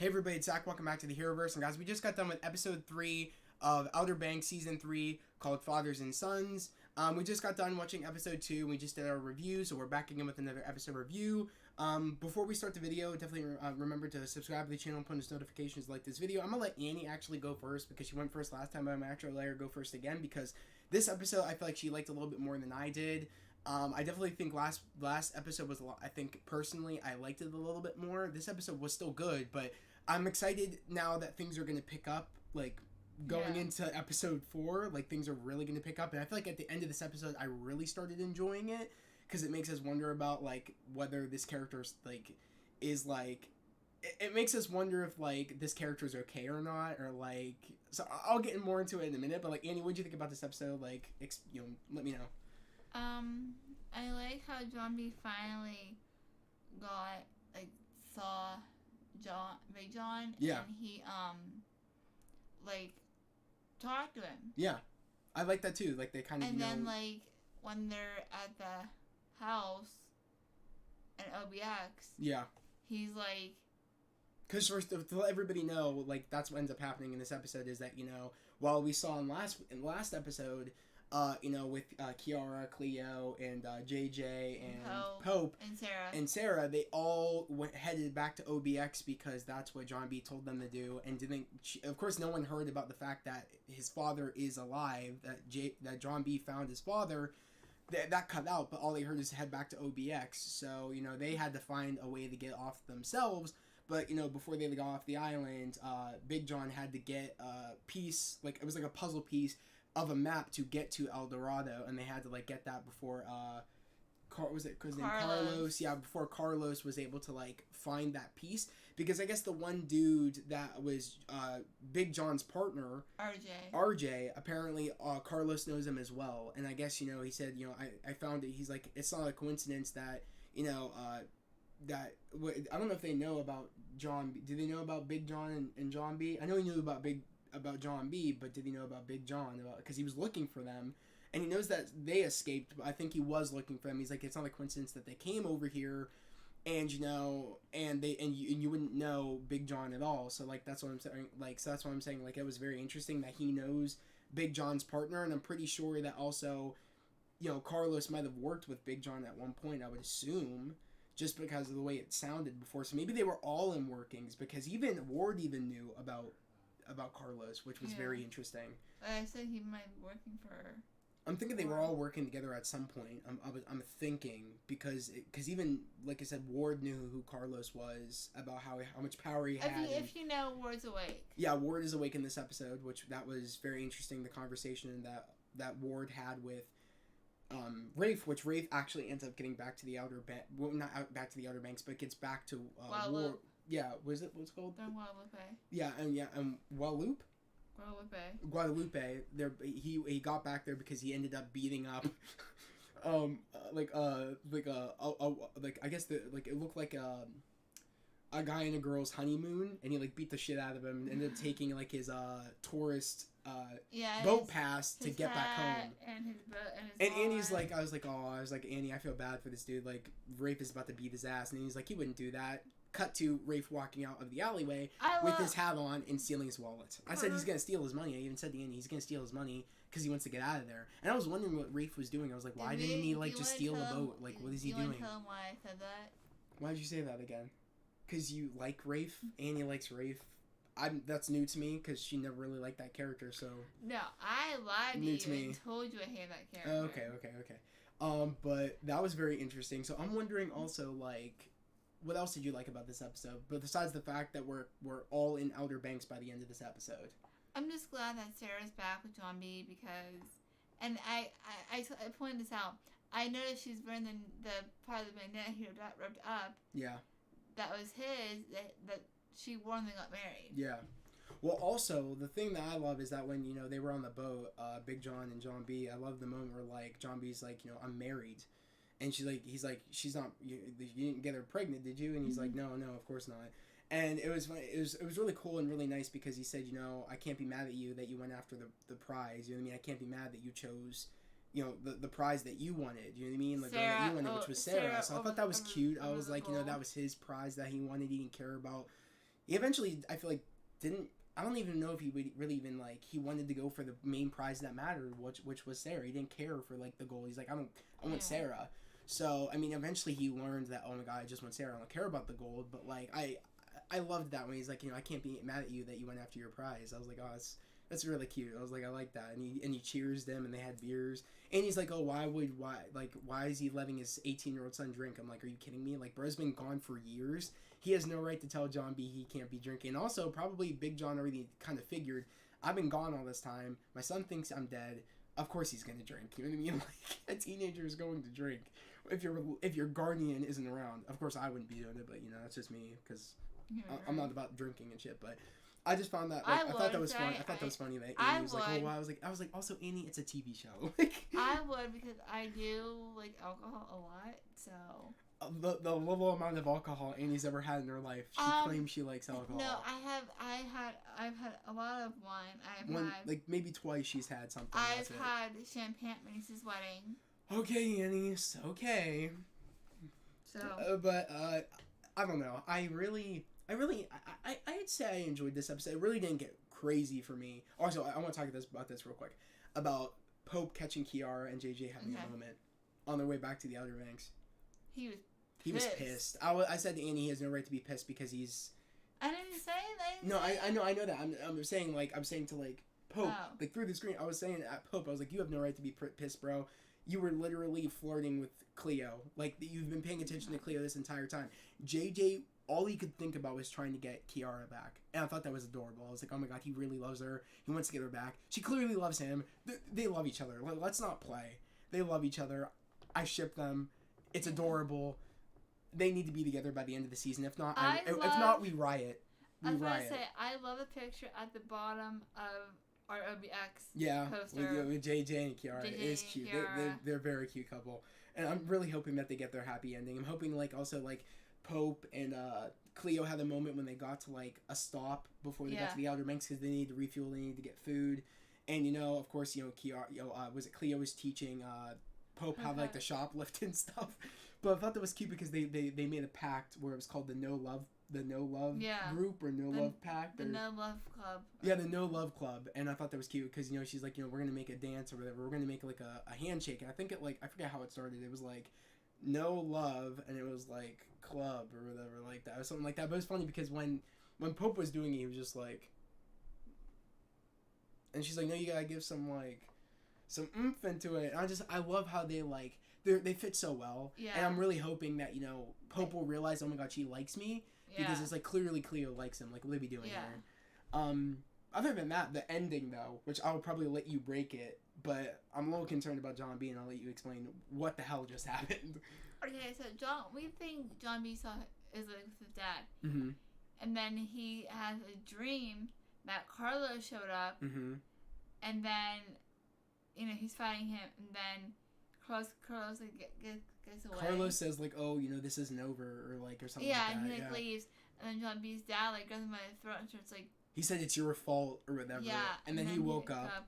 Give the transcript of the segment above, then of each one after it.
Hey everybody, it's Zach. Welcome back to the Heroverse. And guys, we just got done with episode 3 of Outer Banks Season 3 called Fathers and Sons. We just got done watching episode 2 and we just did our review, so we're back again with another episode review. Before we start the video, definitely remember to subscribe to the channel and put on notifications, like this video. I'm going to let Annie actually go first because she went first last time, but I'm actually let her go first again because this episode I feel like she liked a little bit more than I did. I definitely think last episode was a lot. I think personally I liked it a little bit more. This episode was still good, but I'm excited now that things are going to pick up, like going into episode 4, like things are really going to pick up. And I feel like at the end of this episode I really started enjoying it because it makes us wonder about like whether this character's like is like it makes us wonder if like this character's okay or not, or like, so I'll get more into it in a minute. But like, Annie, what do you think about this episode? Like, let me know. I like how John B finally got, like, saw Big John. Yeah. And he, like, talked to him. Yeah. I like that too. Like, they kind of, and then, like, when they're at the house at OBX. Yeah. He's like... Because first, to let everybody know, like, that's what ends up happening in this episode is that, while we saw in last episode... with Kiara, Cleo, and JJ, and Pope, and Sarah, they all headed back to OBX because that's what John B told them to do, and of course, no one heard about the fact that his father is alive, that John B found his father. That cut out, but all they heard is head back to OBX. So, they had to find a way to get off themselves. But, before they got off the island, Big John had to get a piece, like, it was like a puzzle piece of a map to get to El Dorado, and they had to like get that before Carlos. Yeah, before Carlos was able to like find that piece, because I guess the one dude that was Big John's partner, RJ, apparently Carlos knows him as well. And I guess he said, I found it. He's like, it's not a coincidence that that I don't know if they know about John. Do they know about Big John and John B? I know he knew about John B, but did he know about Big John? Because he was looking for them, and he knows that they escaped, but I think he was looking for them. He's like, it's not a coincidence that they came over here, and and you wouldn't know Big John at all. So like that's what I'm saying. Like, so that's what I'm saying. Like, it was very interesting that he knows Big John's partner, and I'm pretty sure that also, Carlos might have worked with Big John at one point, I would assume, just because of the way it sounded before. So maybe they were all in workings, because even Ward even knew about Carlos, which was very interesting. I said he might be working for... I'm thinking they were all working together at some point. I'm thinking, because even, like I said, Ward knew who Carlos was, about how much power he had. If you know, Ward's awake. Yeah, Ward is awake in this episode, which that was very interesting, the conversation that Ward had with Rafe, which Rafe actually ends up getting back to the Outer Banks. Well, not back to the Outer Banks, but gets back to Ward. Yeah, what's it called? Guadalupe. Yeah, and Guadalupe. There, he got back there because he ended up beating up, I guess it looked like a guy and a girl's honeymoon, and he like beat the shit out of him and ended up taking like his tourist boat pass to get back home. And his boat and Annie's like, I was like, Annie, I feel bad for this dude. Like, Rafe is about to beat his ass, and he's like, he wouldn't do that. Cut to Rafe walking out of the alleyway with his hat on and stealing his wallet. I said he's going to steal his money. I even said to Annie, he's going to steal his money because he wants to get out of there. And I was wondering what Rafe was doing. I was like, why didn't he like just steal the boat? Like, what is he doing? You want to tell him why I said that? Why did you say that again? Because you like Rafe? Annie likes Rafe. That's new to me because she never really liked that character, so... No, I lied to you and told you I hated that character. Okay. But that was very interesting. So I'm wondering also, like... What else did you like about this episode? But besides the fact that we're all in Outer Banks by the end of this episode. I'm just glad that Sarah's back with John B because... And I pointed this out. I noticed she's wearing the part of the bandana he ripped up. Yeah. That was his, that she wore when they got married. Yeah. Well, also, the thing that I love is that when, they were on the boat, Big John and John B, I love the moment where, like, John B's like, I'm married. And he's like, she's not, you didn't get her pregnant, did you? And he's like, no, of course not. And it was really cool and really nice because he said, I can't be mad at you that you went after the prize. You know what I mean? I can't be mad that you chose, the prize that you wanted. You know what I mean? Like, Sarah, that you wanted, which was Sarah. So I thought that was cute. I was like, that was his prize that he wanted. He didn't care about, He eventually, I feel like, didn't. I don't even know if he would really even like. He wanted to go for the main prize that mattered, which was Sarah. He didn't care for like the goal. He's like, I want Sarah. So I mean, eventually he learned that. Oh my god, I just want Sarah. I don't care about the gold. But like I loved that when he's like, I can't be mad at you that you went after your prize. I was like, oh, that's really cute. I was like, I like that. And he cheers them, and they had beers. And he's like, oh, why is he letting his 18-year-old son drink? I'm like, are you kidding me? Like, bro's been gone for years. He has no right to tell John B he can't be drinking. And also, probably Big John already kind of figured, I've been gone all this time. My son thinks I'm dead. Of course he's gonna drink. You know what I mean? Like, a teenager is going to drink if your guardian isn't around. Of course, I wouldn't be doing it, but that's just me because I'm not about drinking and shit. But I just found that I thought that was funny. I thought that was funny that Annie was like, oh, wow. I was like, also Annie, it's a TV show. I would because I do like alcohol a lot, so. The little amount of alcohol Annie's ever had in her life, she claims she likes alcohol. No, I've had a lot of wine. Like maybe twice she's had something. I've had champagne at my niece's wedding. Okay, Annie, okay. So. But I don't know. I'd say I enjoyed this episode. It really didn't get crazy for me. Also, I want to talk about this real quick. About Pope catching Kiara and JJ having a moment on their way back to the Outer Banks. He was pissed. I said to Annie he has no right to be pissed because he's... I didn't say that. No, I know that. I'm saying to like Pope, like through the screen. I was saying at Pope, I was like, you have no right to be pissed, bro. You were literally flirting with Cleo. Like, you've been paying attention to Cleo this entire time. JJ, all he could think about was trying to get Kiara back. And I thought that was adorable. I was like, oh my god, he really loves her. He wants to get her back. She clearly loves him. They love each other. Let's not play. They love each other. I ship them. It's adorable. They need to be together by the end of the season. If not, we riot. I was going to say, I love the picture at the bottom of our OBX poster. With JJ and Kiara. It is cute. They're a very cute couple. And I'm really hoping that they get their happy ending. I'm hoping, Pope and Cleo had a moment when they got to, a stop before they got to the Outer Banks because they needed to refuel, they needed to get food. And, of course, Kiara, Cleo was teaching Pope how, to shoplift and stuff. But I thought that was cute because they made a pact where it was called the No Love group or Love Pact. The No Love Club. Yeah, the No Love Club. And I thought that was cute because, she's like, we're going to make a dance or whatever. We're going to make a handshake. And I think I forget how it started. It was No Love and it was club or whatever like that or something like that. But it was funny because when Pope was doing it, he was just and she's like, no, you got to give some oomph into it. And I love how they fit so well. Yeah. And I'm really hoping that, Pope will realize, oh my god, she likes me. Because it's clearly Cleo likes him. What are we doing here? Other than that, the ending though, which I'll probably let you break it, but I'm a little concerned about John B, and I'll let you explain what the hell just happened. Okay, so we think John B is with his dad. Mm-hmm. And then he has a dream that Carlos showed up. Mm-hmm. And then, he's fighting him, and then Carlos gets away. Carlos says oh, this isn't over, or something like that. And he leaves, and then John B's dad goes in my throat and starts he said it's your fault or whatever. Yeah. And then he woke up.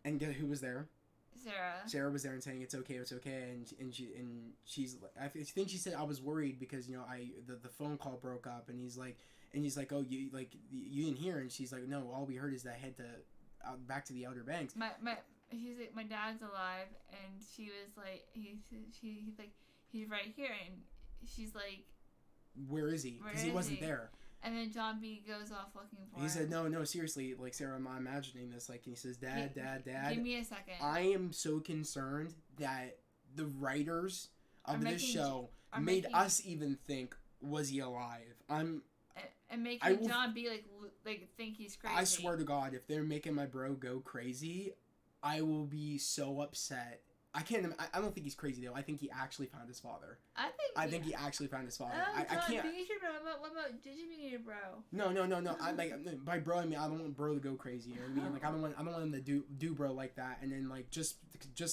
And guess who was there? Sarah. Sarah was there and saying it's okay, and she's I think she said I was worried because the phone call broke up, and he's like oh you didn't hear, and she's like no, all we heard is that I head to back to the Outer Banks. She's like, my dad's alive, and she was like, he's right here, and she's like, where is he? Because he wasn't there. And then John B goes off looking for him. He said, no, seriously, Sarah, I'm imagining this. And he says, Dad. Give me a second. I am so concerned that the writers of this show made us even think, was he alive? And making John B think he's crazy. I swear to God, if they're making my bro go crazy, I will be so upset. I don't think he's crazy though. I think he actually found his father. I think he actually found his father. I can't. What about did you mean your bro? No. By bro I mean I don't want bro to go crazy. You know what I mean? I don't want him to do bro like that. And then just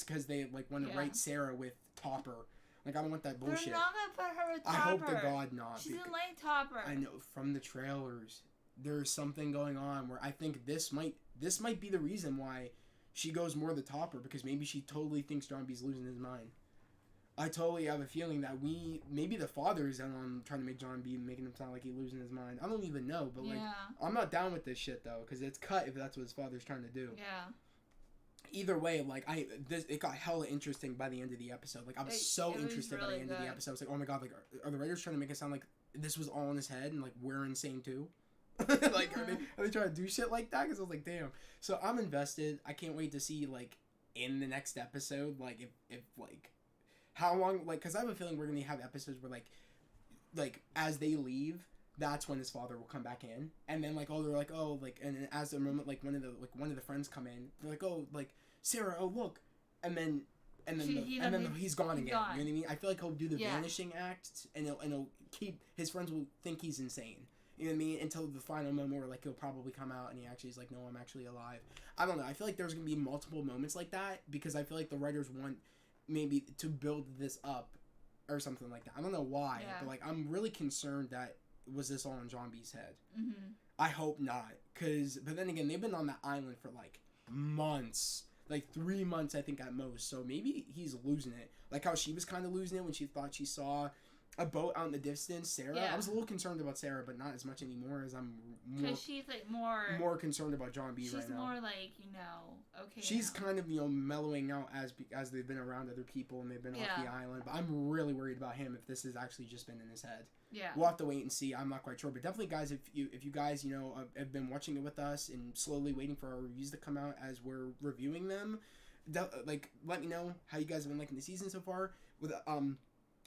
because they want to write Sarah with Topper. I don't want that bullshit. They're not gonna put her with Topper. I hope to God not. She doesn't like Topper. I know from the trailers. There's something going on where I think this might be the reason why she goes more the Topper, because maybe she totally thinks John B's losing his mind. I totally have a feeling that maybe the father is on trying to make John B, making him sound like he's losing his mind. I don't even know, but like, I'm not down with this shit though, because it's cut if that's what his father's trying to do. Yeah. Either way, like it got hella interesting by the end of the episode. Like I was so interested by the end of the episode. I was like, oh my god, like are the writers trying to make it sound like this was all in his head and like we're insane too? Like are they trying to do shit like that? Because I was like, damn. So I'm invested. I can't wait to see like in the next episode, like if like how long, like, because I have a feeling we're gonna have episodes where like as they leave, that's when his father will come back in, and then like, oh, they're like, oh, like, and as the moment like one of the friends come in, they're like, oh, like Sarah, oh look, and then he's gone again. You know what I mean? I feel like he'll do the vanishing act, and he'll keep his friends will think he's insane. You know what I mean? Until the final moment where like he'll probably come out and he actually is like, no, I'm actually alive. I don't know. I feel like there's gonna be multiple moments like that because I feel like the writers want maybe to build this up or something like that. I don't know why, but like I'm really concerned that was this all in John B's head. Mm-hmm. I hope not, but then again, they've been on that island for like months. Like 3 months, I think, at most. So maybe he's losing it. Like how she was kind of losing it when she thought she saw a boat out in the distance. Sarah, I was a little concerned about Sarah, but not as much anymore as I'm because she's like more concerned about John B right now. She's more like okay. She's kind of mellowing out as they've been around other people and they've been off the island. But I'm really worried about him if this has actually just been in his head. Yeah, we'll have to wait and see. I'm not quite sure, but definitely, guys, if you guys have been watching it with us and slowly waiting for our reviews to come out as we're reviewing them, like let me know how you guys have been liking the season so far.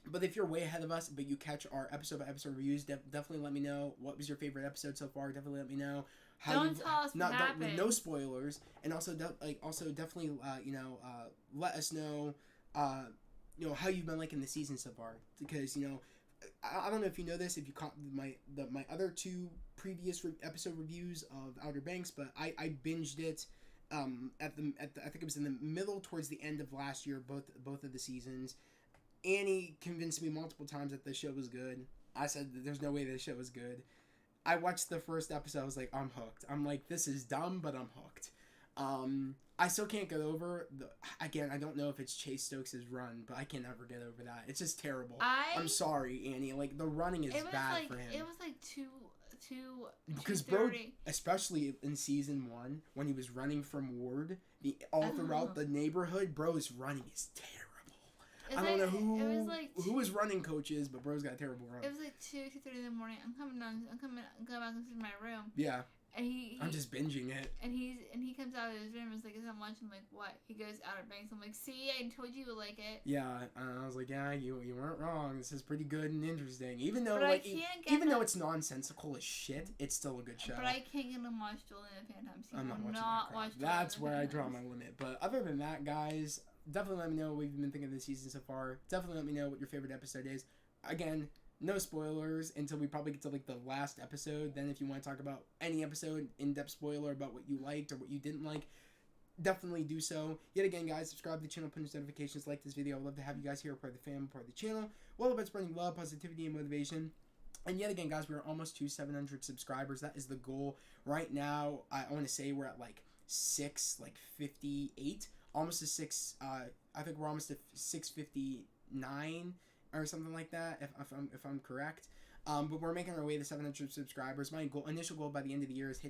But if you're way ahead of us, but you catch our episode by episode reviews, definitely let me know what was your favorite episode so far. Definitely let me know how. Don't tell us what happened. No spoilers, and also definitely let us know how you've been liking the season so far, because I don't know if you know this, if you caught my other 2 previous episode reviews of Outer Banks, but I binged it I think it was in the middle towards the end of last year, both of the seasons. Annie convinced me multiple times that the show was good. I said that there's no way this show was good. I watched the first episode. I was like, I'm hooked. I'm like, this is dumb, but I'm hooked. I still can't get over again, I don't know if it's Chase Stokes' run, but I can never get over that. It's just terrible. I'm sorry, Annie. Like, the running is bad for him. It was like too because bro, especially in season 1 when he was running from Ward, throughout the neighborhood, bro's running is terrible. I don't know who his running coach is, but bro's got a terrible run. It was like 2:30 in the morning. I'm coming back into my room. Yeah. And I'm just binging it. And he comes out of his room and is like, "Is that lunch?" I'm like, "What?" He goes, Outer Banks. I'm like, "See, I told you would like it." Yeah, I was like, "Yeah, you weren't wrong. This is pretty good and interesting." Even though though it's nonsensical as shit, it's still a good show. But I can't get him watch Julie and the Phantom Scene. I'm not watching that. That's where I draw my limit. But other than that, guys, definitely let me know what you've been thinking of this season so far. Definitely let me know what your favorite episode is. Again, no spoilers until we probably get to like the last episode. Then if you want to talk about any episode, in-depth spoiler about what you liked or what you didn't like, definitely do so. Yet again, guys, subscribe to the channel, punch notifications, like this video. I'd love to have you guys here, part of the family, part of the channel. We're all about spreading love, positivity, and motivation. And yet again, guys, we're almost to 700 subscribers. That is the goal. Right now, I want to say we're at like 658. Almost to 6, I think we're almost to 659 or something like that, if I'm correct. But we're making our way to 700 subscribers. My initial goal by the end of the year is to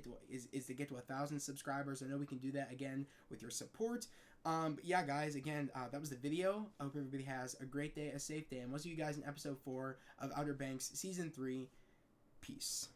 get to 1,000 subscribers. I know we can do that again with your support. But yeah, guys, again, that was the video. I hope everybody has a great day, a safe day, and we'll see you guys in episode 4 of Outer Banks Season 3. Peace.